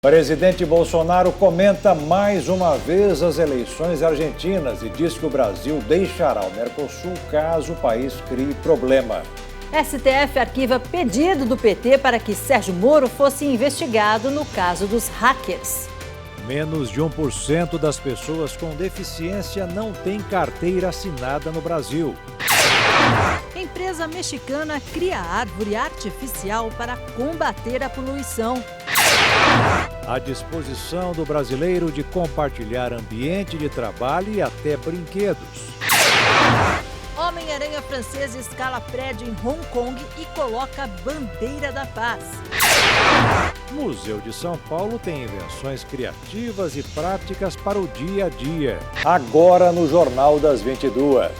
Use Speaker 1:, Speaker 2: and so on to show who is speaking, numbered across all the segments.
Speaker 1: Presidente Bolsonaro comenta mais uma vez as eleições argentinas e diz que o Brasil deixará o Mercosul caso o país crie problema.
Speaker 2: STF arquiva pedido do PT para que Sérgio Moro fosse investigado no caso dos hackers.
Speaker 1: Menos de 1% das pessoas com deficiência não tem carteira assinada no Brasil.
Speaker 2: Empresa mexicana cria árvore artificial para combater a poluição.
Speaker 1: A disposição do brasileiro de compartilhar ambiente de trabalho e até brinquedos.
Speaker 2: Homem-aranha francês escala prédio em Hong Kong e coloca bandeira da paz.
Speaker 1: Museu de São Paulo tem invenções criativas e práticas para o dia a dia. Agora no Jornal das 22.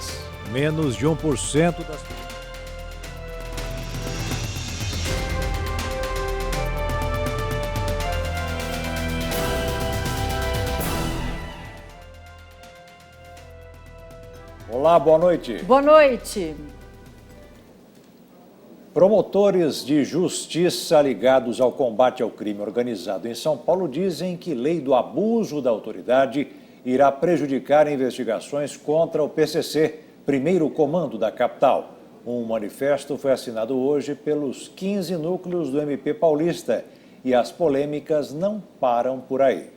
Speaker 1: Menos de 1% das... Olá, boa noite.
Speaker 2: Boa noite.
Speaker 1: Promotores de justiça ligados ao combate ao crime organizado em São Paulo dizem que lei do abuso da autoridade irá prejudicar investigações contra o PCC, primeiro comando da capital. Um manifesto foi assinado hoje pelos 15 núcleos do MP paulista e as polêmicas não param por aí.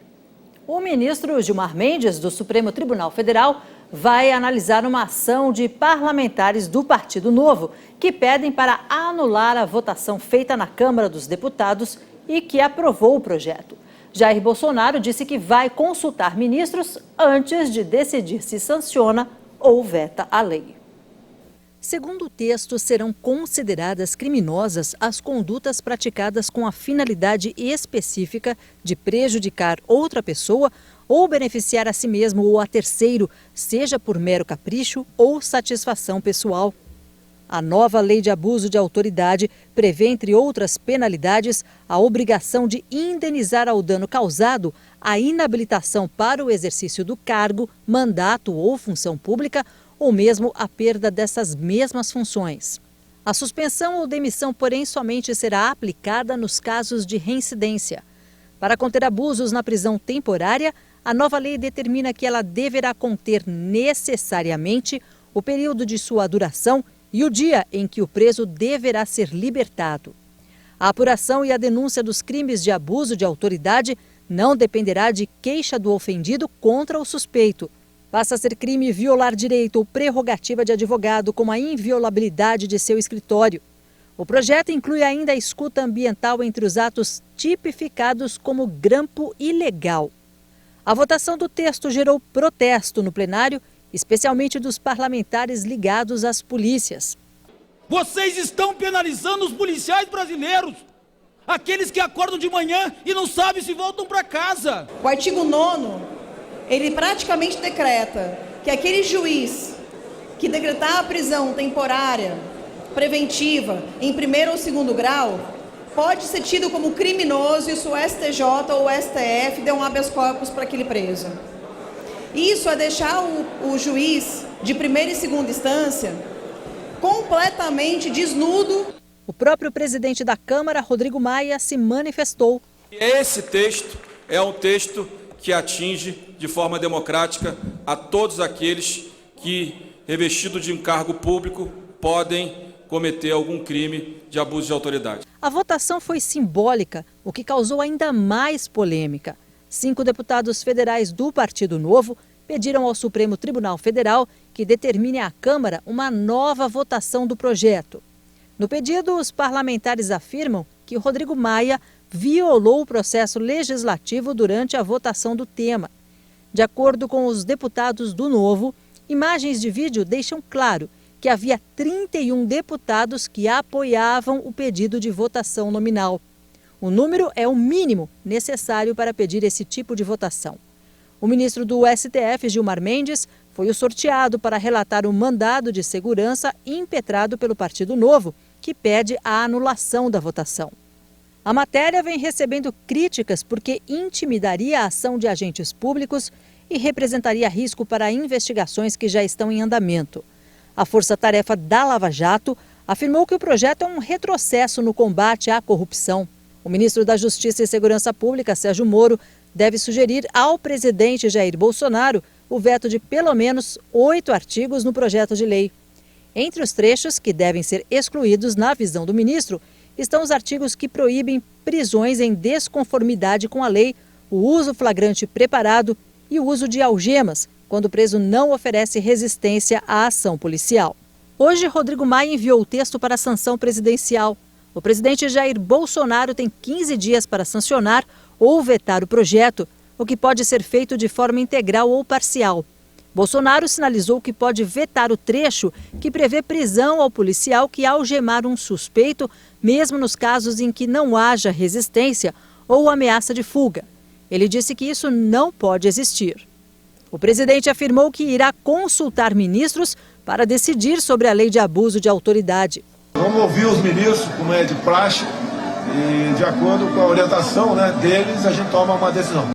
Speaker 2: O ministro Gilmar Mendes, do Supremo Tribunal Federal, vai analisar uma ação de parlamentares do Partido Novo que pedem para anular a votação feita na Câmara dos Deputados e que aprovou o projeto. Jair Bolsonaro disse que vai consultar ministros antes de decidir se sanciona ou veta a lei. Segundo o texto, serão consideradas criminosas as condutas praticadas com a finalidade específica de prejudicar outra pessoa ou beneficiar a si mesmo ou a terceiro, seja por mero capricho ou satisfação pessoal. A nova lei de abuso de autoridade prevê, entre outras penalidades, a obrigação de indenizar ao dano causado a inabilitação para o exercício do cargo, mandato ou função pública, ou mesmo a perda dessas mesmas funções. A suspensão ou demissão, porém, somente será aplicada nos casos de reincidência. Para conter abusos na prisão temporária, a nova lei determina que ela deverá conter necessariamente o período de sua duração e o dia em que o preso deverá ser libertado. A apuração e a denúncia dos crimes de abuso de autoridade não dependerá de queixa do ofendido contra o suspeito. Passa a ser crime violar direito ou prerrogativa de advogado, como a inviolabilidade de seu escritório. O projeto inclui ainda a escuta ambiental entre os atos tipificados como grampo ilegal. A votação do texto gerou protesto no plenário, especialmente dos parlamentares ligados às polícias.
Speaker 3: Vocês estão penalizando os policiais brasileiros, aqueles que acordam de manhã e não sabem se voltam para casa.
Speaker 4: O artigo 9º, ele praticamente decreta que aquele juiz que decretar a prisão temporária, preventiva, em primeiro ou segundo grau, pode ser tido como criminoso se o STJ ou o STF der um habeas corpus para aquele preso. Isso é deixar o juiz de primeira e segunda instância completamente desnudo.
Speaker 2: O próprio presidente da Câmara, Rodrigo Maia, se manifestou.
Speaker 5: Esse texto é um texto que atinge de forma democrática a todos aqueles que, revestidos de um cargo público, podem cometer algum crime de abuso de autoridade.
Speaker 2: A votação foi simbólica, o que causou ainda mais polêmica. 5 deputados federais do Partido Novo pediram ao Supremo Tribunal Federal que determine à Câmara uma nova votação do projeto. No pedido, os parlamentares afirmam que Rodrigo Maia violou o processo legislativo durante a votação do tema. De acordo com os deputados do Novo, imagens de vídeo deixam claro que havia 31 deputados que apoiavam o pedido de votação nominal. O número é o mínimo necessário para pedir esse tipo de votação. O ministro do STF, Gilmar Mendes, foi o sorteado para relatar o mandado de segurança impetrado pelo Partido Novo, que pede a anulação da votação. A matéria vem recebendo críticas porque intimidaria a ação de agentes públicos e representaria risco para investigações que já estão em andamento. A força-tarefa da Lava Jato afirmou que o projeto é um retrocesso no combate à corrupção. O ministro da Justiça e Segurança Pública, Sérgio Moro, deve sugerir ao presidente Jair Bolsonaro o veto de pelo menos 8 artigos no projeto de lei. Entre os trechos que devem ser excluídos na visão do ministro estão os artigos que proíbem prisões em desconformidade com a lei, o uso flagrante preparado e o uso de algemas, quando o preso não oferece resistência à ação policial. Hoje, Rodrigo Maia enviou o texto para a sanção presidencial. O presidente Jair Bolsonaro tem 15 dias para sancionar ou vetar o projeto, o que pode ser feito de forma integral ou parcial. Bolsonaro sinalizou que pode vetar o trecho que prevê prisão ao policial que algemar um suspeito, mesmo nos casos em que não haja resistência ou ameaça de fuga. Ele disse que isso não pode existir. O presidente afirmou que irá consultar ministros para decidir sobre a lei de abuso de autoridade.
Speaker 6: Vamos ouvir os ministros, como é de praxe, e de acordo com a orientação deles, a gente toma uma decisão.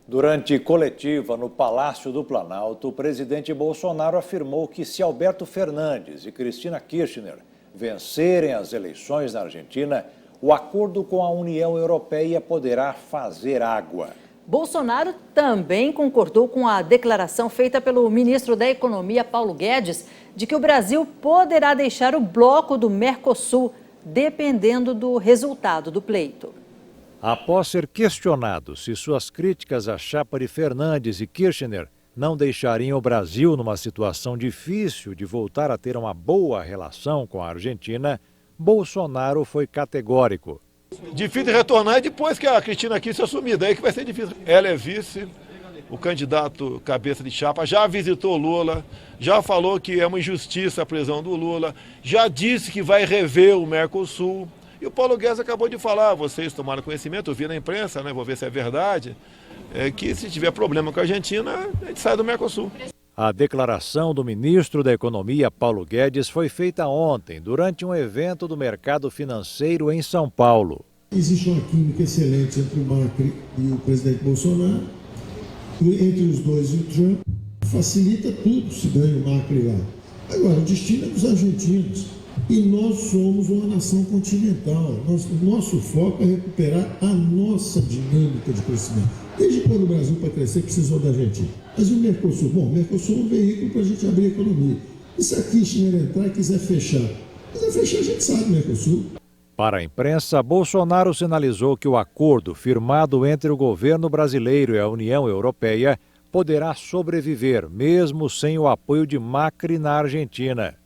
Speaker 1: Durante coletiva no Palácio do Planalto, o presidente Bolsonaro afirmou que se Alberto Fernandes e Cristina Kirchner vencerem as eleições na Argentina, o acordo com a União Europeia poderá fazer água.
Speaker 2: Bolsonaro também concordou com a declaração feita pelo ministro da Economia, Paulo Guedes, de que o Brasil poderá deixar o bloco do Mercosul, dependendo do resultado do pleito.
Speaker 1: Após ser questionado se suas críticas à chapa de Fernandes e Kirchner não deixariam o Brasil numa situação difícil de voltar a ter uma boa relação com a Argentina, Bolsonaro foi categórico.
Speaker 6: Difícil retornar depois que a Cristina quis se assumir, daí que vai ser difícil. Ela é vice, o candidato cabeça de chapa, já visitou Lula, já falou que é uma injustiça a prisão do Lula, já disse que vai rever o Mercosul. E o Paulo Guedes acabou de falar, vocês tomaram conhecimento, eu vi na imprensa, vou ver se é verdade, que se tiver problema com a Argentina, a gente sai do Mercosul.
Speaker 1: A declaração do ministro da Economia, Paulo Guedes, foi feita ontem, durante um evento do mercado financeiro em São Paulo.
Speaker 7: Existe uma química excelente entre o Macri e o presidente Bolsonaro, entre os dois e o Trump, facilita tudo se ganha o Macri lá. Agora, o destino é dos argentinos. E nós somos uma nação continental. O nosso foco é recuperar a nossa dinâmica de crescimento. Desde quando o Brasil, para crescer, precisou da Argentina. Mas o Mercosul? Bom, o Mercosul é um veículo para a gente abrir a economia. E se a Kirchner entrar e quiser fechar? Quiser fechar, a gente sabe o Mercosul.
Speaker 1: Para a imprensa, Bolsonaro sinalizou que o acordo firmado entre o governo brasileiro e a União Europeia poderá sobreviver, mesmo sem o apoio de Macri na Argentina.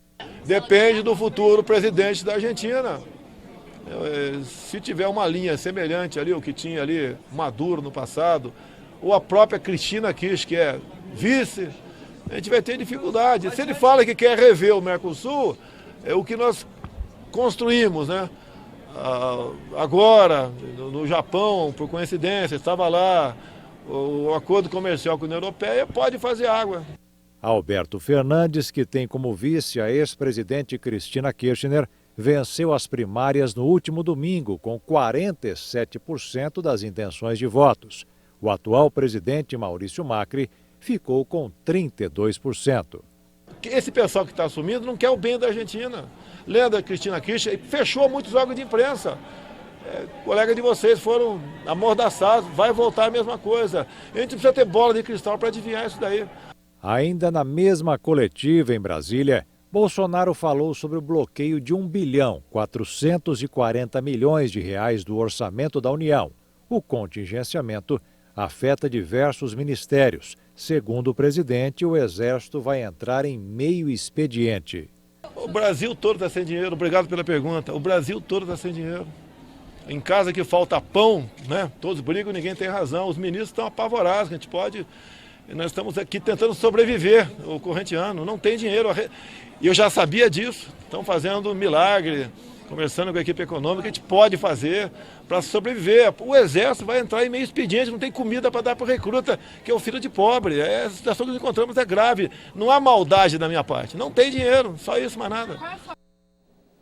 Speaker 6: Depende do futuro presidente da Argentina. Se tiver uma linha semelhante ali, o que tinha ali Maduro no passado, ou a própria Cristina Kirchner, que é vice, a gente vai ter dificuldade. Se ele fala que quer rever o Mercosul, é o que nós construímos, agora, no Japão, por coincidência, estava lá, o acordo comercial com a União Europeia pode fazer água.
Speaker 1: Alberto Fernandes, que tem como vice a ex-presidente Cristina Kirchner, venceu as primárias no último domingo com 47% das intenções de votos. O atual presidente Maurício Macri ficou com 32%.
Speaker 6: Esse pessoal que está assumindo não quer o bem da Argentina. Lembra da Cristina Kirchner? Fechou muitos órgãos de imprensa. Colegas de vocês foram amordaçados, vai voltar a mesma coisa. A gente precisa ter bola de cristal para adivinhar isso daí.
Speaker 1: Ainda na mesma coletiva em Brasília, Bolsonaro falou sobre o bloqueio de 1.440 bilhões de reais do orçamento da União. O contingenciamento afeta diversos ministérios. Segundo o presidente, o Exército vai entrar em meio expediente.
Speaker 6: O Brasil todo está sem dinheiro, obrigado pela pergunta. O Brasil todo está sem dinheiro. Em casa que falta pão, todos brigam, ninguém tem razão. Os ministros estão apavorados, que a gente pode... Nós estamos aqui tentando sobreviver o corrente ano, não tem dinheiro. E eu já sabia disso, estão fazendo um milagre, conversando com a equipe econômica, a gente pode fazer para sobreviver. O Exército vai entrar em meio expediente, não tem comida para dar para o recruta, que é o filho de pobre. A situação que nós encontramos é grave, não há maldade da minha parte, não tem dinheiro, só isso, mais nada.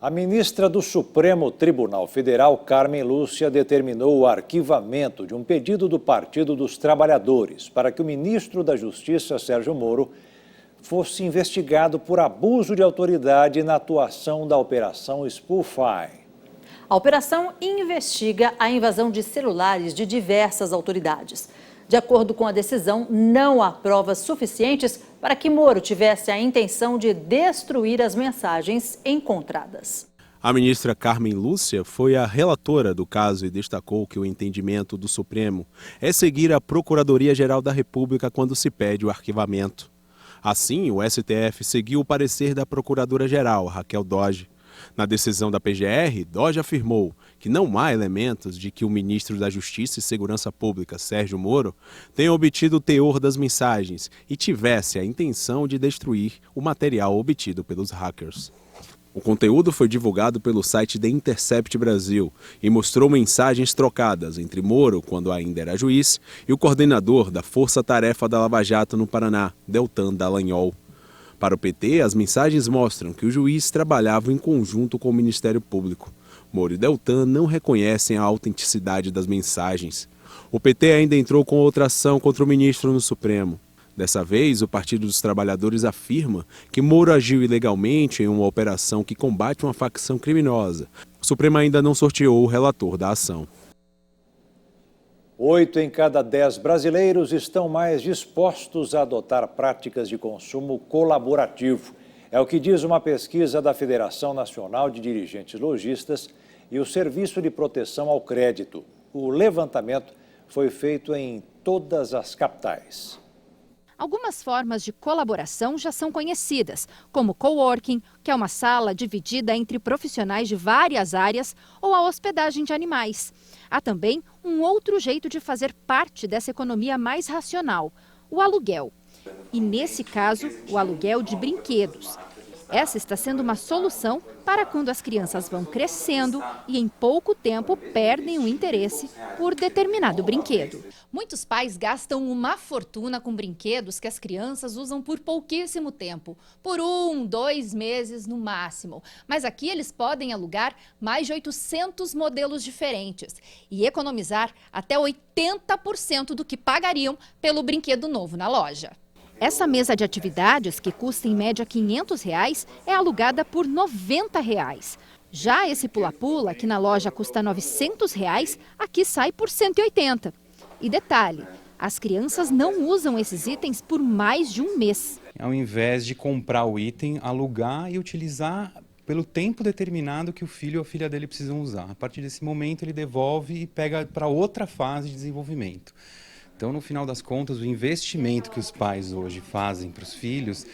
Speaker 1: A ministra do Supremo Tribunal Federal, Carmen Lúcia, determinou o arquivamento de um pedido do Partido dos Trabalhadores para que o ministro da Justiça, Sérgio Moro, fosse investigado por abuso de autoridade na atuação da Operação Spoofy.
Speaker 2: A operação investiga a invasão de celulares de diversas autoridades. De acordo com a decisão, não há provas suficientes para que Moro tivesse a intenção de destruir as mensagens encontradas.
Speaker 8: A ministra Carmen Lúcia foi a relatora do caso e destacou que o entendimento do Supremo é seguir a Procuradoria-Geral da República quando se pede o arquivamento. Assim, o STF seguiu o parecer da Procuradora-Geral, Raquel Dodge. Na decisão da PGR, Dodge afirmou que não há elementos de que o ministro da Justiça e Segurança Pública, Sérgio Moro, tenha obtido o teor das mensagens e tivesse a intenção de destruir o material obtido pelos hackers. O conteúdo foi divulgado pelo site The Intercept Brasil e mostrou mensagens trocadas entre Moro, quando ainda era juiz, e o coordenador da Força Tarefa da Lava Jato no Paraná, Deltan Dallagnol. Para o PT, as mensagens mostram que o juiz trabalhava em conjunto com o Ministério Público. Moro e Deltan não reconhecem a autenticidade das mensagens. O PT ainda entrou com outra ação contra o ministro no Supremo. Dessa vez, o Partido dos Trabalhadores afirma que Moro agiu ilegalmente em uma operação que combate uma facção criminosa. O Supremo ainda não sorteou o relator da ação.
Speaker 1: 8 em cada 10 brasileiros estão mais dispostos a adotar práticas de consumo colaborativo. É o que diz uma pesquisa da Federação Nacional de Dirigentes Lojistas e o Serviço de Proteção ao Crédito. O levantamento foi feito em todas as capitais.
Speaker 9: Algumas formas de colaboração já são conhecidas, como coworking, que é uma sala dividida entre profissionais de várias áreas, ou a hospedagem de animais. Há também um outro jeito de fazer parte dessa economia mais racional, o aluguel. E nesse caso, o aluguel de brinquedos. Essa está sendo uma solução para quando as crianças vão crescendo e em pouco tempo perdem o interesse por determinado brinquedo. Muitos pais gastam uma fortuna com brinquedos que as crianças usam por pouquíssimo tempo, por 1, 2 meses no máximo. Mas aqui eles podem alugar mais de 800 modelos diferentes e economizar até 80% do que pagariam pelo brinquedo novo na loja. Essa mesa de atividades, que custa em média R$ 500, é alugada por R$ 90. Já esse pula-pula, que na loja custa R$ 900, aqui sai por R$ 180. E detalhe, as crianças não usam esses itens por mais de um mês.
Speaker 10: Ao invés de comprar o item, alugar e utilizar pelo tempo determinado que o filho ou a filha dele precisam usar. A partir desse momento ele devolve e pega para outra fase de desenvolvimento. Então, no final das contas, o investimento que os pais hoje fazem para os filhos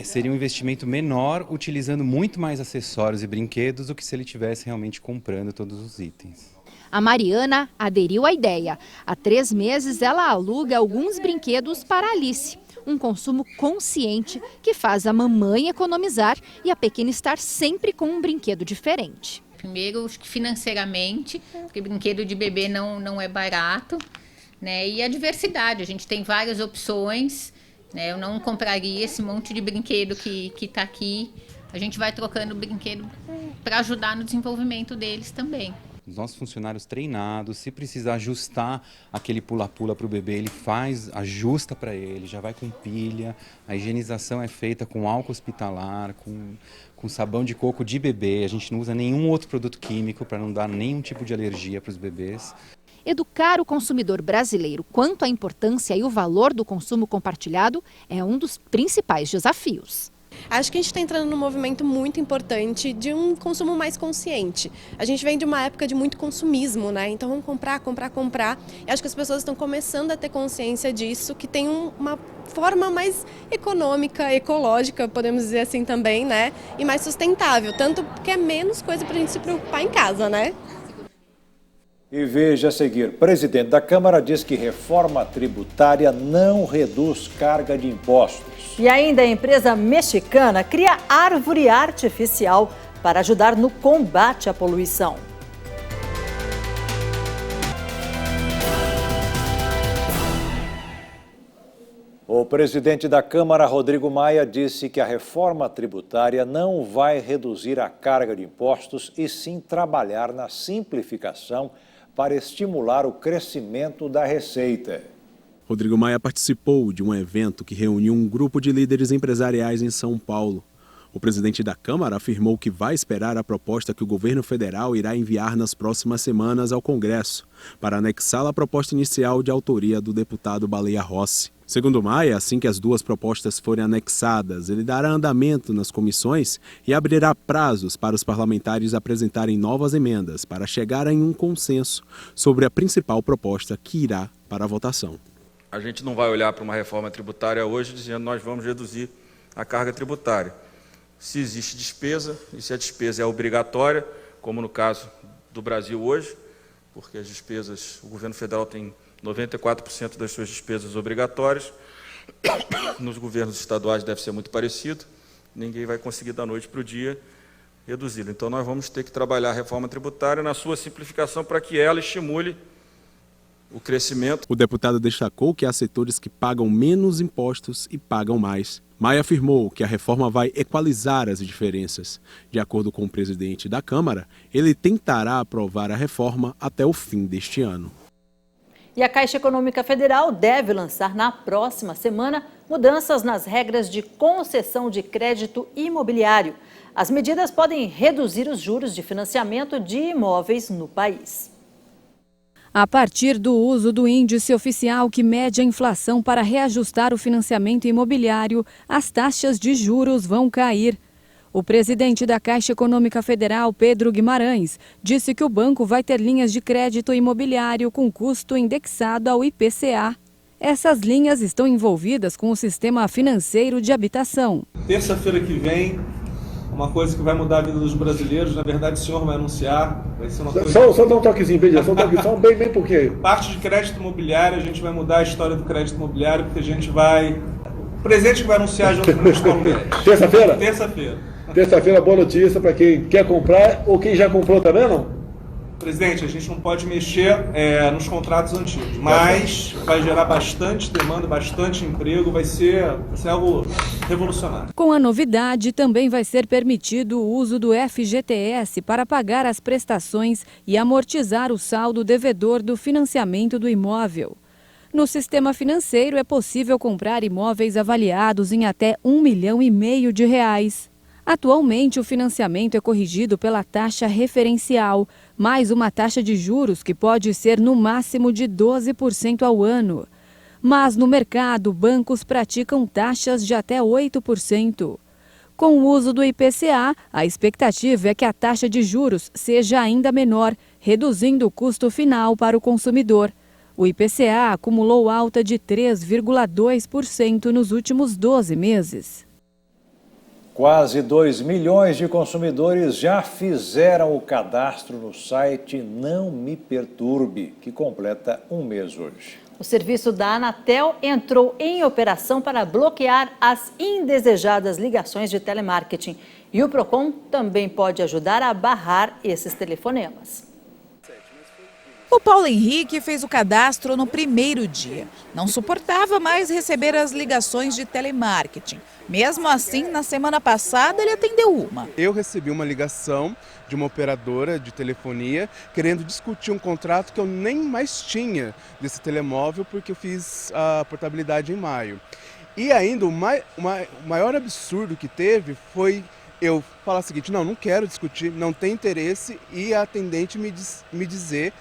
Speaker 10: seria um investimento menor, utilizando muito mais acessórios e brinquedos do que se ele estivesse realmente comprando todos os itens.
Speaker 9: A Mariana aderiu à ideia. Há 3 meses, ela aluga alguns brinquedos para a Alice. Um consumo consciente que faz a mamãe economizar e a pequena estar sempre com um brinquedo diferente.
Speaker 11: Primeiro, acho que financeiramente, porque brinquedo de bebê não é barato. Né? E a diversidade, a gente tem várias opções, né? Eu não compraria esse monte de brinquedo que está aqui, a gente vai trocando brinquedo para ajudar no desenvolvimento deles também.
Speaker 10: Os nossos funcionários treinados, se precisar ajustar aquele pula-pula para o bebê, ele ajusta para ele, já vai com pilha, a higienização é feita com álcool hospitalar, com sabão de coco de bebê, a gente não usa nenhum outro produto químico para não dar nenhum tipo de alergia para os bebês.
Speaker 9: Educar o consumidor brasileiro quanto à importância e o valor do consumo compartilhado é um dos principais desafios.
Speaker 12: Acho que a gente está entrando num movimento muito importante de um consumo mais consciente. A gente vem de uma época de muito consumismo, né? Então vamos comprar, comprar, comprar. E acho que as pessoas estão começando a ter consciência disso, que tem uma forma mais econômica, ecológica, podemos dizer assim também, né? E mais sustentável, tanto que é menos coisa para a gente se preocupar em casa, né?
Speaker 1: E veja a seguir, presidente da Câmara diz que reforma tributária não reduz carga de impostos.
Speaker 2: E ainda a empresa mexicana cria árvore artificial para ajudar no combate à poluição.
Speaker 1: O presidente da Câmara, Rodrigo Maia, disse que a reforma tributária não vai reduzir a carga de impostos e sim trabalhar na simplificação para estimular o crescimento da receita.
Speaker 8: Rodrigo Maia participou de um evento que reuniu um grupo de líderes empresariais em São Paulo. O presidente da Câmara afirmou que vai esperar a proposta que o governo federal irá enviar nas próximas semanas ao Congresso, para anexá-la à proposta inicial de autoria do deputado Baleia Rossi. Segundo Maia, assim que as duas propostas forem anexadas, ele dará andamento nas comissões e abrirá prazos para os parlamentares apresentarem novas emendas para chegar em um consenso sobre a principal proposta que irá para a votação.
Speaker 5: A gente não vai olhar para uma reforma tributária hoje dizendo nós vamos reduzir a carga tributária. Se existe despesa, e se a despesa é obrigatória, como no caso do Brasil hoje, porque as despesas, o governo federal tem 94% das suas despesas obrigatórias, nos governos estaduais deve ser muito parecido, ninguém vai conseguir da noite para o dia reduzi-lo. Então nós vamos ter que trabalhar a reforma tributária na sua simplificação para que ela estimule o crescimento.
Speaker 8: O deputado destacou que há setores que pagam menos impostos e pagam mais. Maia afirmou que a reforma vai equalizar as diferenças. De acordo com o presidente da Câmara, ele tentará aprovar a reforma até o fim deste ano.
Speaker 2: E a Caixa Econômica Federal deve lançar na próxima semana mudanças nas regras de concessão de crédito imobiliário. As medidas podem reduzir os juros de financiamento de imóveis no país.
Speaker 13: A partir do uso do índice oficial que mede a inflação para reajustar o financiamento imobiliário, as taxas de juros vão cair. O presidente da Caixa Econômica Federal, Pedro Guimarães, disse que o banco vai ter linhas de crédito imobiliário com custo indexado ao IPCA. Essas linhas estão envolvidas com o sistema financeiro de habitação.
Speaker 14: Terça-feira que vem, uma coisa que vai mudar a vida dos brasileiros, na verdade o senhor vai anunciar, vai ser uma coisa...
Speaker 6: Só dá um toquezinho, só bem por quê?
Speaker 14: Parte de crédito imobiliário, a gente vai mudar a história do crédito imobiliário, porque a gente vai... O presidente que vai anunciar junto com o Paulo Guedes.
Speaker 6: Terça-feira?
Speaker 14: Terça-feira.
Speaker 6: Terça-feira, boa notícia para quem quer comprar ou quem já comprou também, não?
Speaker 14: Presidente, a gente não pode mexer nos contratos antigos, mas vai gerar bastante demanda, bastante emprego, vai ser algo revolucionário.
Speaker 13: Com a novidade, também vai ser permitido o uso do FGTS para pagar as prestações e amortizar o saldo devedor do financiamento do imóvel. No sistema financeiro, é possível comprar imóveis avaliados em até R$1,5 milhão. Atualmente, o financiamento é corrigido pela taxa referencial, mais uma taxa de juros que pode ser no máximo de 12% ao ano. Mas no mercado, bancos praticam taxas de até 8%. Com o uso do IPCA, a expectativa é que a taxa de juros seja ainda menor, reduzindo o custo final para o consumidor. O IPCA acumulou alta de 3,2% nos últimos 12 meses.
Speaker 1: Quase 2 milhões de consumidores já fizeram o cadastro no site Não Me Perturbe, que completa um mês hoje.
Speaker 2: O serviço da Anatel entrou em operação para bloquear as indesejadas ligações de telemarketing. E o Procon também pode ajudar a barrar esses telefonemas.
Speaker 15: O Paulo Henrique fez o cadastro no primeiro dia. Não suportava mais receber as ligações de telemarketing. Mesmo assim, na semana passada, ele atendeu uma.
Speaker 16: Eu recebi uma ligação de uma operadora de telefonia querendo discutir um contrato que eu nem mais tinha desse telemóvel porque eu fiz a portabilidade em maio. E ainda o maior absurdo que teve foi eu falar o seguinte, não quero discutir, não tem interesse, e a atendente me dizer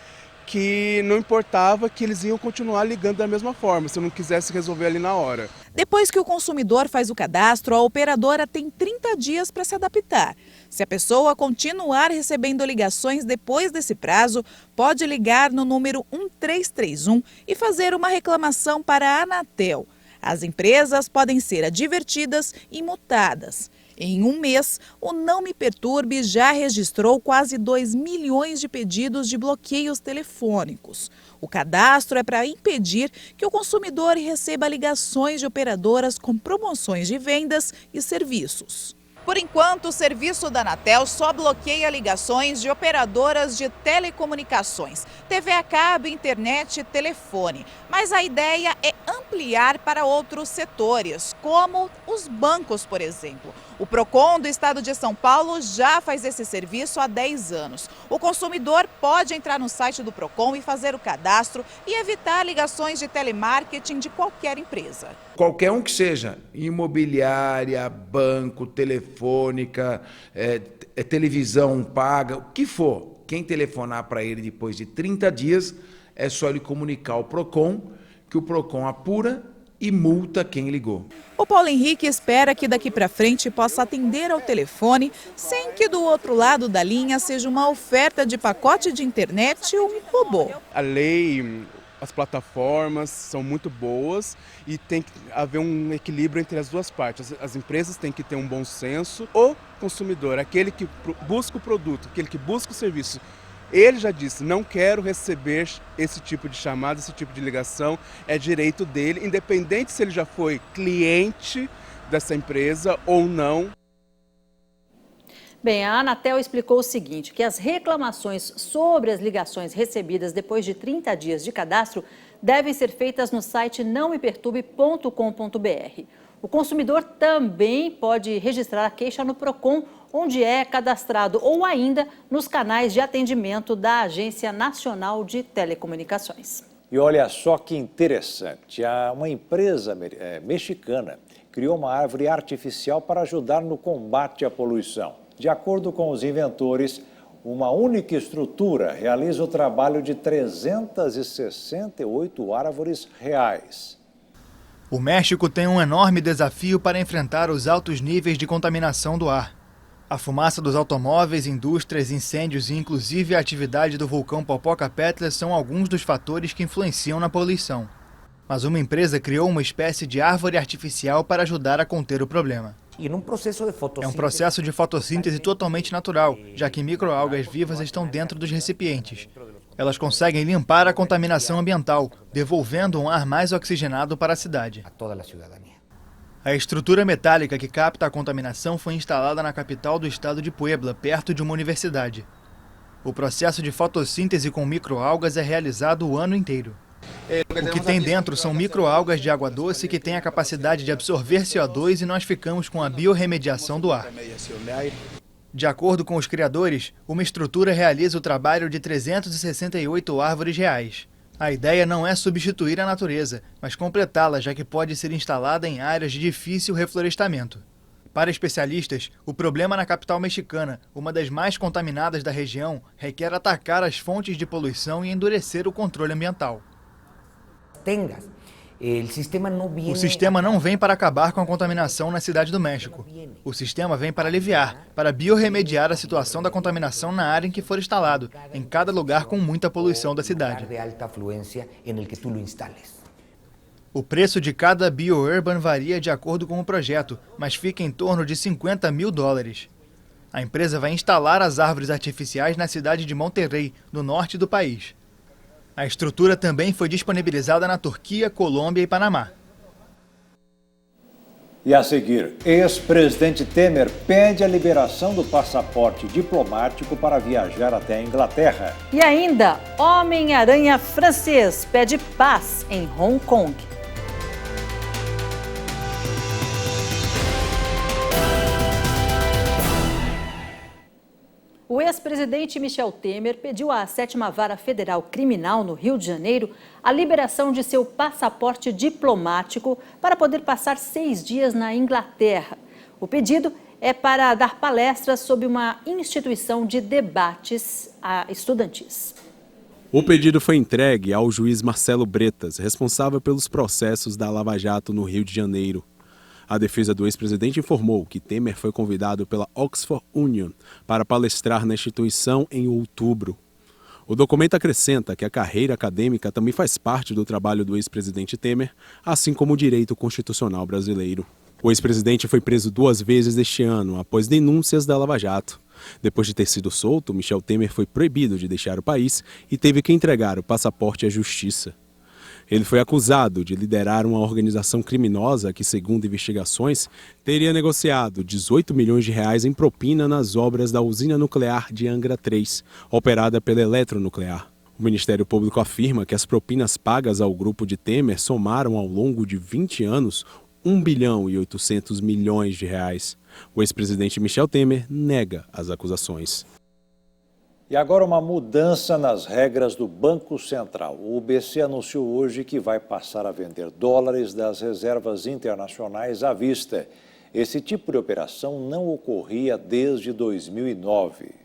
Speaker 16: que não importava, que eles iam continuar ligando da mesma forma, se eu não quisesse resolver ali na hora.
Speaker 15: Depois que o consumidor faz o cadastro, a operadora tem 30 dias para se adaptar. Se a pessoa continuar recebendo ligações depois desse prazo, pode ligar no número 1331 e fazer uma reclamação para a Anatel. As empresas podem ser advertidas e multadas. Em um mês, o Não Me Perturbe já registrou quase 2 milhões de pedidos de bloqueios telefônicos. O cadastro é para impedir que o consumidor receba ligações de operadoras com promoções de vendas e serviços. Por enquanto, o serviço da Anatel só bloqueia ligações de operadoras de telecomunicações, TV a cabo, internet e telefone. Mas a ideia é ampliar ampliar para outros setores, como os bancos, por exemplo. O PROCON do estado de São Paulo já faz esse serviço há 10 anos. O consumidor pode entrar no site do PROCON e fazer o cadastro e evitar ligações de telemarketing de qualquer empresa.
Speaker 17: Qualquer um que seja, imobiliária, banco, telefônica, televisão paga, o que for, quem telefonar para ele depois de 30 dias, é só ele comunicar ao PROCON, que o PROCON apura e multa quem ligou.
Speaker 15: O Paulo Henrique espera que daqui para frente possa atender ao telefone sem que do outro lado da linha seja uma oferta de pacote de internet ou um robô.
Speaker 16: A lei, as plataformas são muito boas e tem que haver um equilíbrio entre as duas partes. As empresas têm que ter um bom senso. O consumidor, aquele que busca o produto, aquele que busca o serviço, ele já disse, não quero receber esse tipo de chamada, esse tipo de ligação, é direito dele, independente se ele já foi cliente dessa empresa ou não.
Speaker 2: Bem, a Anatel explicou o seguinte, que as reclamações sobre as ligações recebidas depois de 30 dias de cadastro devem ser feitas no site nãomeperturbe.com.br. O consumidor também pode registrar a queixa no PROCON, onde é cadastrado, ou ainda nos canais de atendimento da Agência Nacional de Telecomunicações.
Speaker 1: E olha só que interessante, uma empresa mexicana criou uma árvore artificial para ajudar no combate à poluição. De acordo com os inventores, uma única estrutura realiza o trabalho de 368 árvores reais.
Speaker 18: O México tem um enorme desafio para enfrentar os altos níveis de contaminação do ar. A fumaça dos automóveis, indústrias, incêndios e inclusive a atividade do vulcão Popocatépetl são alguns dos fatores que influenciam na poluição. Mas uma empresa criou uma espécie de árvore artificial para ajudar a conter o problema. É um processo de fotossíntese totalmente natural, já que microalgas vivas estão dentro dos recipientes. Elas conseguem limpar a contaminação ambiental, devolvendo um ar mais oxigenado para a cidade. A estrutura metálica que capta a contaminação foi instalada na capital do estado de Puebla, perto de uma universidade. O processo de fotossíntese com microalgas é realizado o ano inteiro. O que tem dentro são microalgas de água doce que têm a capacidade de absorver CO2 e nós ficamos com a biorremediação do ar. De acordo com os criadores, uma estrutura realiza o trabalho de 368 árvores reais. A ideia não é substituir a natureza, mas completá-la, já que pode ser instalada em áreas de difícil reflorestamento. Para especialistas, o problema na capital mexicana, uma das mais contaminadas da região, requer atacar as fontes de poluição e endurecer o controle ambiental. O sistema não vem para acabar com a contaminação na cidade do México. O sistema vem para aliviar, para biorremediar a situação da contaminação na área em que for instalado, em cada lugar com muita poluição da cidade. O preço de cada BioUrban varia de acordo com o projeto, mas fica em torno de $50 mil. A empresa vai instalar as árvores artificiais na cidade de Monterrey, no norte do país. A estrutura também foi disponibilizada na Turquia, Colômbia e Panamá.
Speaker 1: E a seguir, ex-presidente Temer pede a liberação do passaporte diplomático para viajar até a Inglaterra.
Speaker 2: E ainda, Homem-Aranha francês pede paz em Hong Kong. O ex-presidente Michel Temer pediu à 7ª Vara Federal Criminal no Rio de Janeiro a liberação de seu passaporte diplomático para poder passar 6 dias na Inglaterra. O pedido é para dar palestras sob uma instituição de debates estudantis.
Speaker 8: O pedido foi entregue ao juiz Marcelo Bretas, responsável pelos processos da Lava Jato no Rio de Janeiro. A defesa do ex-presidente informou que Temer foi convidado pela Oxford Union para palestrar na instituição em outubro. O documento acrescenta que a carreira acadêmica também faz parte do trabalho do ex-presidente Temer, assim como o direito constitucional brasileiro. O ex-presidente foi preso 2 vezes este ano, após denúncias da Lava Jato. Depois de ter sido solto, Michel Temer foi proibido de deixar o país e teve que entregar o passaporte à justiça. Ele foi acusado de liderar uma organização criminosa que, segundo investigações, teria negociado R$18 milhões em propina nas obras da usina nuclear de Angra 3, operada pela Eletronuclear. O Ministério Público afirma que as propinas pagas ao grupo de Temer somaram ao longo de 20 anos 1 bilhão e 800 milhões de reais. O ex-presidente Michel Temer nega as acusações.
Speaker 1: E agora uma mudança nas regras do Banco Central. O BC anunciou hoje que vai passar a vender dólares das reservas internacionais à vista. Esse tipo de operação não ocorria desde 2009.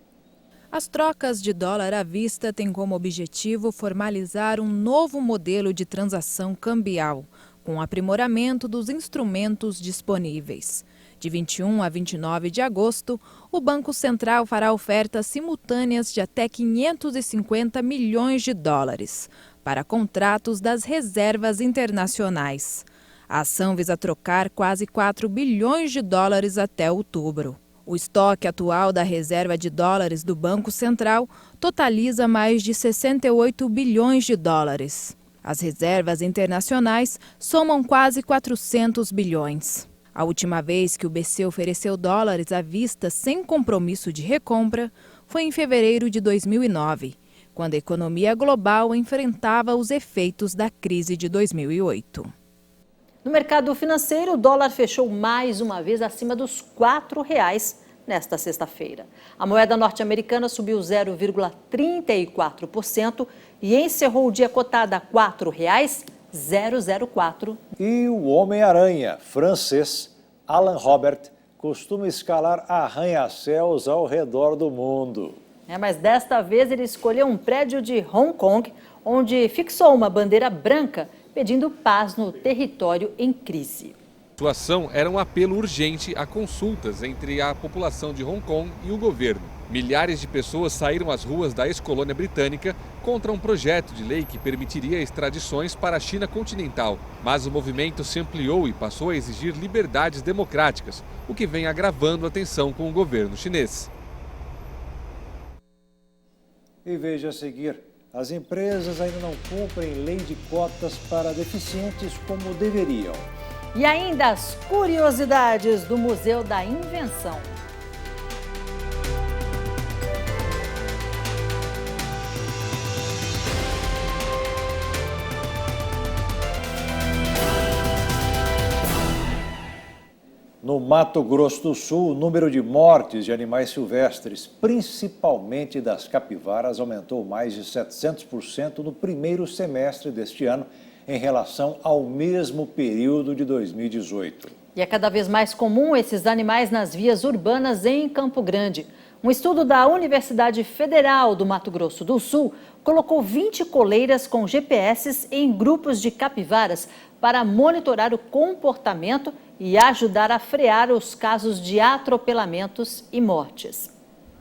Speaker 13: As trocas de dólar à vista têm como objetivo formalizar um novo modelo de transação cambial, com aprimoramento dos instrumentos disponíveis. De 21 a 29 de agosto, o Banco Central fará ofertas simultâneas de até 550 milhões de dólares para contratos das reservas internacionais. A ação visa trocar quase 4 bilhões de dólares até outubro. O estoque atual da reserva de dólares do Banco Central totaliza mais de 68 bilhões de dólares. As reservas internacionais somam quase 400 bilhões. A última vez que o BC ofereceu dólares à vista sem compromisso de recompra foi em fevereiro de 2009, quando a economia global enfrentava os efeitos da crise de 2008.
Speaker 2: No mercado financeiro, o dólar fechou mais uma vez acima dos R$ 4,00 nesta sexta-feira. A moeda norte-americana subiu 0,34% e encerrou o dia cotada a R$ 4,004.
Speaker 1: E o Homem-Aranha francês, Alan Robert, costuma escalar arranha-céus ao redor do mundo.
Speaker 2: Mas desta vez ele escolheu um prédio de Hong Kong, onde fixou uma bandeira branca pedindo paz no território em crise.
Speaker 19: Sua ação era um apelo urgente a consultas entre a população de Hong Kong e o governo. Milhares de pessoas saíram às ruas da ex-colônia britânica contra um projeto de lei que permitiria extradições para a China continental. Mas o movimento se ampliou e passou a exigir liberdades democráticas, o que vem agravando a tensão com o governo chinês.
Speaker 1: E veja a seguir, as empresas ainda não cumprem lei de cotas para deficientes como deveriam.
Speaker 2: E ainda as curiosidades do Museu da Invenção.
Speaker 1: No Mato Grosso do Sul, o número de mortes de animais silvestres, principalmente das capivaras, aumentou mais de 700% no primeiro semestre deste ano, em relação ao mesmo período de 2018.
Speaker 2: E é cada vez mais comum esses animais nas vias urbanas em Campo Grande. Um estudo da Universidade Federal do Mato Grosso do Sul colocou 20 coleiras com GPS em grupos de capivaras para monitorar o comportamento e ajudar a frear os casos de atropelamentos e mortes.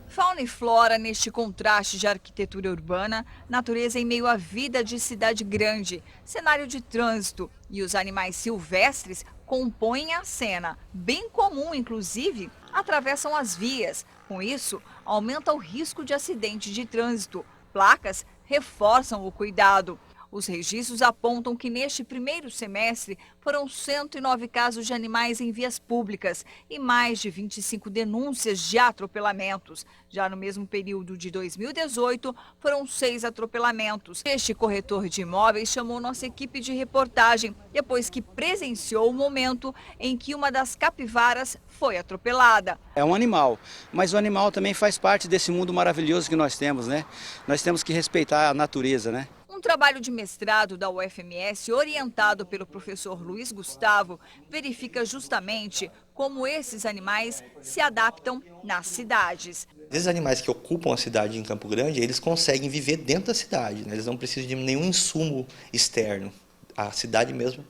Speaker 20: Fauna e flora neste contraste de arquitetura urbana, natureza em meio à vida de cidade grande, cenário de trânsito e os animais silvestres compõem a cena. Bem comum, inclusive, atravessam as vias. Com isso, aumenta o risco de acidente de trânsito. Placas reforçam o cuidado. Os registros apontam que neste primeiro semestre foram 109 casos de animais em vias públicas e mais de 25 denúncias de atropelamentos. Já no mesmo período de 2018, foram 6 atropelamentos. Este corretor de imóveis chamou nossa equipe de reportagem depois que presenciou o momento em que uma das capivaras foi atropelada.
Speaker 21: É um animal, mas o animal também faz parte desse mundo maravilhoso que nós temos, né? Nós temos que respeitar a natureza, né?
Speaker 20: Um trabalho de mestrado da UFMS, orientado pelo professor Luiz Gustavo, verifica justamente como esses animais se adaptam nas cidades.
Speaker 22: Esses animais que ocupam a cidade em Campo Grande, eles conseguem viver dentro da cidade, né? Eles não precisam de nenhum insumo externo. A cidade mesmo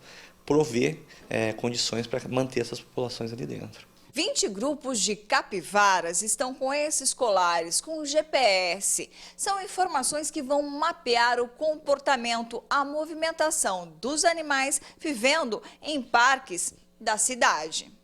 Speaker 22: provê condições para manter essas populações ali dentro.
Speaker 20: 20 grupos de capivaras estão com esses colares, com GPS. São informações que vão mapear o comportamento, a movimentação dos animais vivendo em parques da cidade.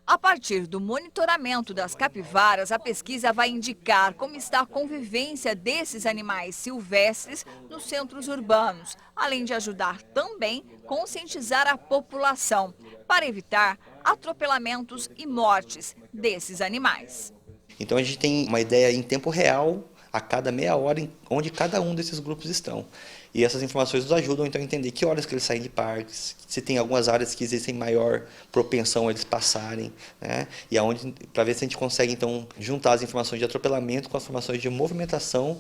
Speaker 20: A partir do monitoramento das capivaras, a pesquisa vai indicar como está a convivência desses animais silvestres nos centros urbanos, além de ajudar também a conscientizar a população para evitar atropelamentos e mortes desses animais.
Speaker 22: Então a gente tem uma ideia em tempo real a cada meia hora onde cada um desses grupos estão. E essas informações nos ajudam então a entender que horas que eles saem de parques, se tem algumas áreas que existem maior propensão a eles passarem, né? E aonde, para ver se a gente consegue então juntar as informações de atropelamento com as informações de movimentação,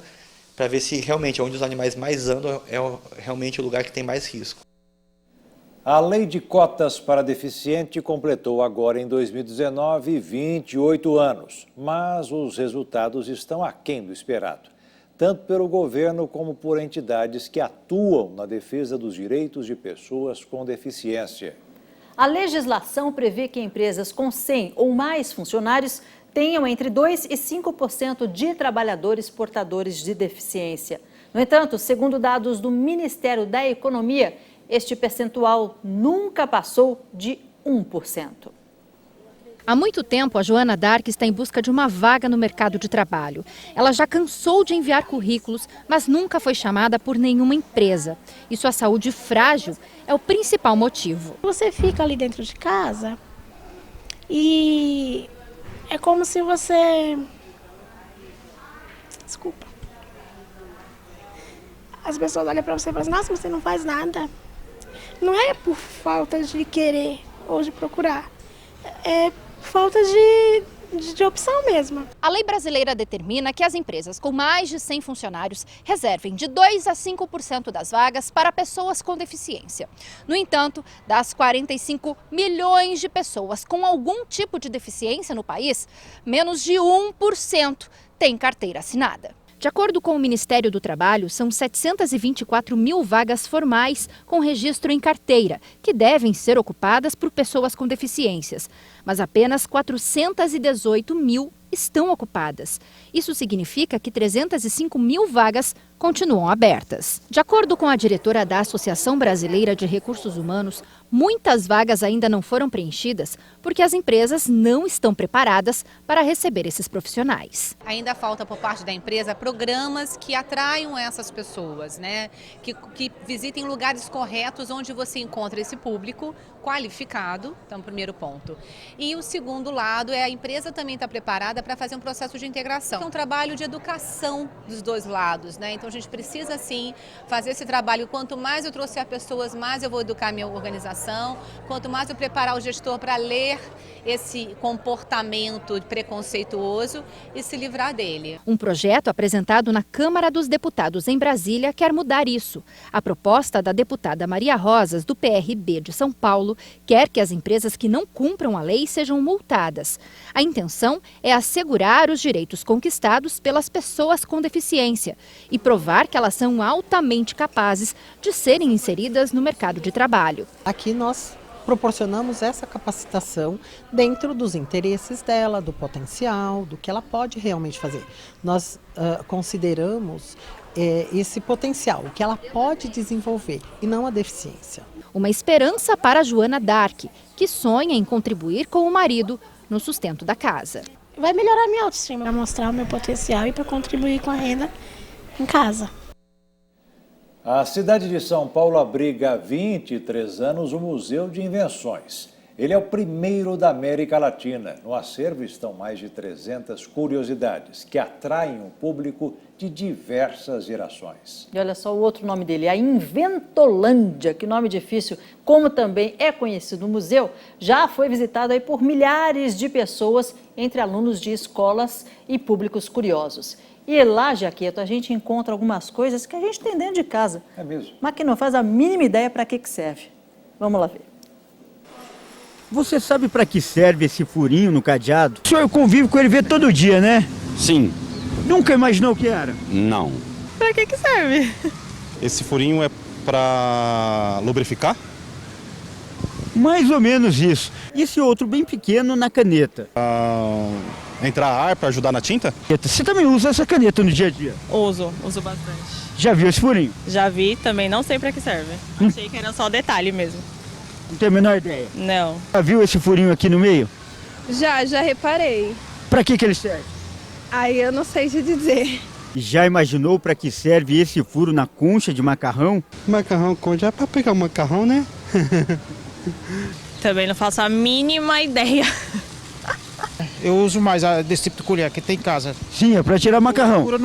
Speaker 22: para ver se realmente onde os animais mais andam é realmente o lugar que tem mais risco.
Speaker 1: A lei de cotas para deficiente completou agora em 2019 28 anos, mas os resultados estão aquém do esperado, tanto pelo governo como por entidades que atuam na defesa dos direitos de pessoas com deficiência.
Speaker 2: A legislação prevê que empresas com 100 ou mais funcionários tenham entre 2% e 5% de trabalhadores portadores de deficiência. No entanto, segundo dados do Ministério da Economia, este percentual nunca passou de 1%.
Speaker 9: Há muito tempo, a Joana Dark está em busca de uma vaga no mercado de trabalho. Ela já cansou de enviar currículos, mas nunca foi chamada por nenhuma empresa. E sua saúde frágil é o principal motivo.
Speaker 3: Você fica ali dentro de casa e é como se você... Desculpa. As pessoas olham para você e falam assim, nossa, você não faz nada. Não é por falta de querer ou de procurar. É falta de opção mesmo.
Speaker 9: A lei brasileira determina que as empresas com mais de 100 funcionários reservem de 2% a 5% das vagas para pessoas com deficiência. No entanto, das 45 milhões de pessoas com algum tipo de deficiência no país, menos de 1% tem carteira assinada. De acordo com o Ministério do Trabalho, são 724 mil vagas formais com registro em carteira, que devem ser ocupadas por pessoas com deficiências. Mas apenas 418 mil estão ocupadas. Isso significa que 305 mil vagas continuam abertas. De acordo com a diretora da Associação Brasileira de Recursos Humanos, muitas vagas ainda não foram preenchidas porque as empresas não estão preparadas para receber esses profissionais.
Speaker 4: Ainda falta por parte da empresa programas que atraiam essas pessoas, né? Que visitem lugares corretos onde você encontra esse público qualificado, então primeiro ponto. E o segundo lado é a empresa também está preparada para fazer um processo de integração. É um trabalho de educação dos dois lados, né? Então a gente precisa sim fazer esse trabalho. Quanto mais eu trouxer pessoas, mais eu vou educar a minha organização. Quanto mais eu preparar o gestor para ler esse comportamento preconceituoso e se livrar dele.
Speaker 9: Um projeto apresentado na Câmara dos Deputados em Brasília quer mudar isso. A proposta da deputada Maria Rosas, do PRB de São Paulo, quer que as empresas que não cumpram a lei sejam multadas. A intenção é assegurar os direitos conquistados pelas pessoas com deficiência e provar que elas são altamente capazes de serem inseridas no mercado de trabalho.
Speaker 23: Aqui nós proporcionamos essa capacitação dentro dos interesses dela, do potencial, do que ela pode realmente fazer. Nós consideramos esse potencial, o que ela pode desenvolver e não a deficiência.
Speaker 9: Uma esperança para a Joana Dark, que sonha em contribuir com o marido no sustento da casa.
Speaker 3: Vai melhorar a minha autoestima, para mostrar o meu potencial e para contribuir com a renda em casa.
Speaker 1: A cidade de São Paulo abriga há 23 anos o Museu de Invenções. Ele é o primeiro da América Latina. No acervo estão mais de 300 curiosidades que atraem o público de diversas gerações.
Speaker 2: E olha só o outro nome dele, a Inventolândia, que nome difícil, como também é conhecido o museu, já foi visitado aí por milhares de pessoas, entre alunos de escolas e públicos curiosos. E lá, Jaqueto, a gente encontra algumas coisas que a gente tem dentro de casa.
Speaker 1: É mesmo?
Speaker 2: Mas que não faz a mínima ideia para que serve. Vamos lá ver.
Speaker 24: Você sabe para que serve esse furinho no cadeado? O senhor convive com ele vê todo dia, né?
Speaker 25: Sim.
Speaker 24: Nunca imaginou o que era?
Speaker 25: Não.
Speaker 3: Para que serve?
Speaker 25: Esse furinho é para lubrificar?
Speaker 24: Mais ou menos isso. E esse outro bem pequeno na caneta?
Speaker 25: Entrar ar para ajudar na tinta?
Speaker 24: Você também usa essa caneta no dia a dia?
Speaker 26: Uso bastante.
Speaker 24: Já viu esse furinho?
Speaker 26: Já vi, também não sei para que serve. Achei que era só detalhe mesmo.
Speaker 24: Não tem a menor ideia?
Speaker 26: Não.
Speaker 24: Já viu esse furinho aqui no meio?
Speaker 27: Já reparei.
Speaker 24: Para que ele serve?
Speaker 27: Aí eu não sei te dizer.
Speaker 24: Já imaginou para que serve esse furo na concha de macarrão?
Speaker 25: Macarrão concha é para pegar o macarrão, né?
Speaker 26: Também não faço a mínima ideia.
Speaker 28: Eu uso mais desse tipo de colher que tem em casa.
Speaker 24: Sim, é para tirar macarrão.
Speaker 28: Procura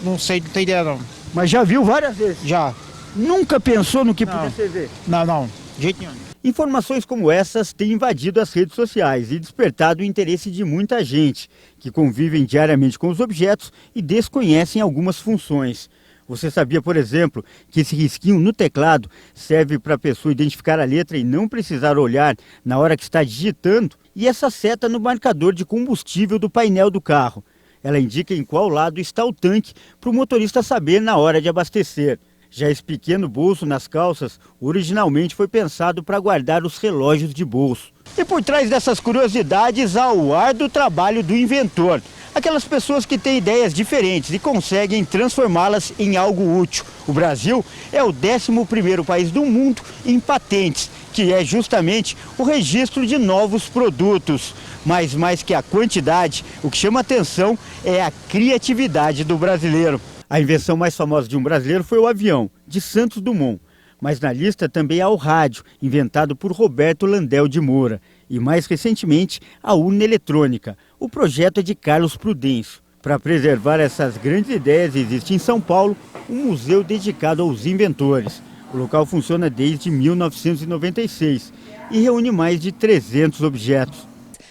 Speaker 5: Não sei, não tem ideia não.
Speaker 24: Mas já viu várias vezes?
Speaker 5: Já.
Speaker 24: Nunca pensou no que
Speaker 5: Não.
Speaker 24: podia servir?
Speaker 5: Não, de jeito nenhum.
Speaker 24: Informações como essas têm invadido as redes sociais e despertado o interesse de muita gente, que convivem diariamente com os objetos e desconhecem algumas funções. Você sabia, por exemplo, que esse risquinho no teclado serve para a pessoa identificar a letra e não precisar olhar na hora que está digitando? E essa seta no marcador de combustível do painel do carro? Ela indica em qual lado está o tanque para o motorista saber na hora de abastecer. Já esse pequeno bolso nas calças originalmente foi pensado para guardar os relógios de bolso. E por trás dessas curiosidades há o árduo trabalho do inventor. Aquelas pessoas que têm ideias diferentes e conseguem transformá-las em algo útil. O Brasil é o 11º país do mundo em patentes, que é justamente o registro de novos produtos. Mas mais que a quantidade, o que chama atenção é a criatividade do brasileiro. A invenção mais famosa de um brasileiro foi o avião, de Santos Dumont. Mas na lista também há o rádio, inventado por Roberto Landel de Moura. E mais recentemente, a urna eletrônica. O projeto é de Carlos Prudêncio. Para preservar essas grandes ideias, existe em São Paulo um museu dedicado aos inventores. O local funciona desde 1996 e reúne mais de 300 objetos.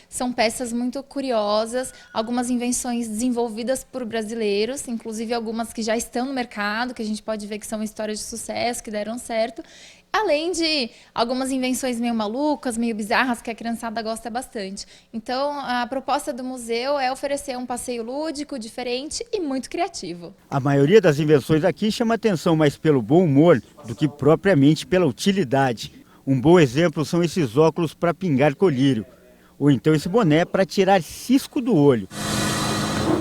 Speaker 6: São peças muito curiosas, algumas invenções desenvolvidas por brasileiros, inclusive algumas que já estão no mercado, que a gente pode ver que são histórias de sucesso, que deram certo. Além de algumas invenções meio malucas, meio bizarras, que a criançada gosta bastante. Então, a proposta do museu é oferecer um passeio lúdico, diferente e muito criativo.
Speaker 24: A maioria das invenções aqui chama atenção mais pelo bom humor do que propriamente pela utilidade. Um bom exemplo são esses óculos para pingar colírio. Ou então esse boné para tirar cisco do olho.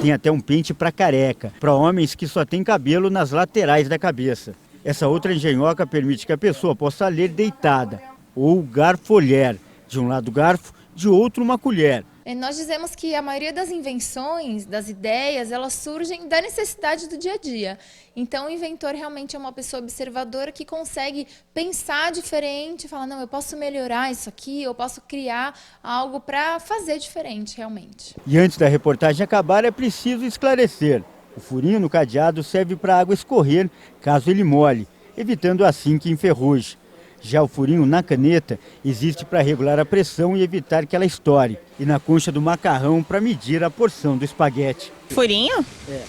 Speaker 24: Tem até um pente para careca, para homens que só têm cabelo nas laterais da cabeça. Essa outra engenhoca permite que a pessoa possa ler deitada, ou garfolher, de um lado garfo, de outro uma colher.
Speaker 6: Nós dizemos que a maioria das invenções, das ideias, elas surgem da necessidade do dia a dia. Então, o inventor realmente é uma pessoa observadora que consegue pensar diferente, falar, não, eu posso melhorar isso aqui, eu posso criar algo para fazer diferente, realmente.
Speaker 24: E antes da reportagem acabar, é preciso esclarecer. O furinho no cadeado serve para a água escorrer caso ele molhe, evitando assim que enferruje. Já o furinho na caneta existe para regular a pressão e evitar que ela estoure. E na concha do macarrão para medir a porção do espaguete.
Speaker 26: Furinho?
Speaker 24: É.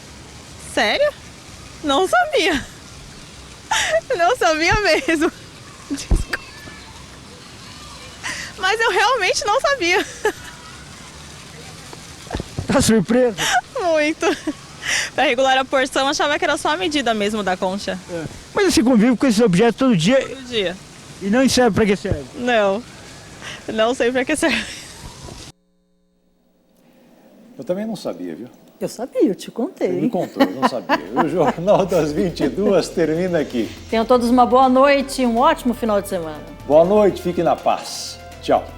Speaker 26: Sério? Não sabia. Não sabia mesmo. Desculpa. Mas eu realmente não sabia.
Speaker 24: Tá surpresa?
Speaker 26: Muito. Para regular a porção, achava que era só a medida mesmo da concha.
Speaker 24: É. Mas você convive com esses objetos todo dia?
Speaker 26: Todo dia.
Speaker 24: E não serve para que serve?
Speaker 26: Não sei para que serve.
Speaker 1: Eu também não sabia, viu?
Speaker 2: Eu sabia, eu te contei.
Speaker 1: Você me contou, eu não sabia. O Jornal das 22 termina aqui.
Speaker 2: Tenham todos uma boa noite e um ótimo final de semana.
Speaker 1: Boa noite, fique na paz. Tchau.